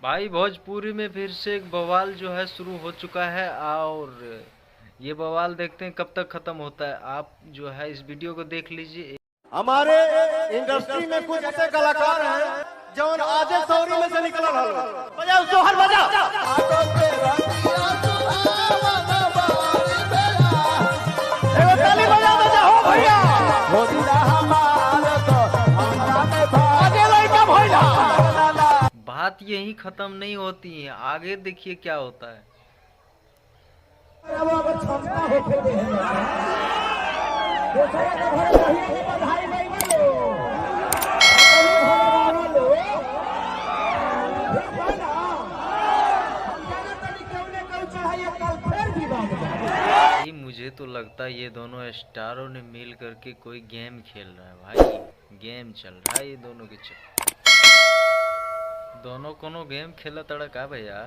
भाई भोजपुरी में फिर से एक बवाल जो है शुरू हो चुका है और ये बवाल देखते हैं कब तक खत्म होता है। आप जो है इस वीडियो को देख लीजिए। हमारे इंडस्ट्री में कुछ ऐसे कलाकार हैं जो आजे सौरी में से निकल रहा है। बजाओ सोहर बजा। एगो ताली बजा बजा हो भैया। आगे लइका भइला। बात यही खत्म नहीं होती है, आगे देखिए क्या होता है। मुझे तो लगता है ये दोनों स्टारों ने मिल करके कोई गेम खेल रहा है भाई। गेम चल रहा है ये दोनों के चल, दोनों कोनो गेम खेला तड़ा का भैया।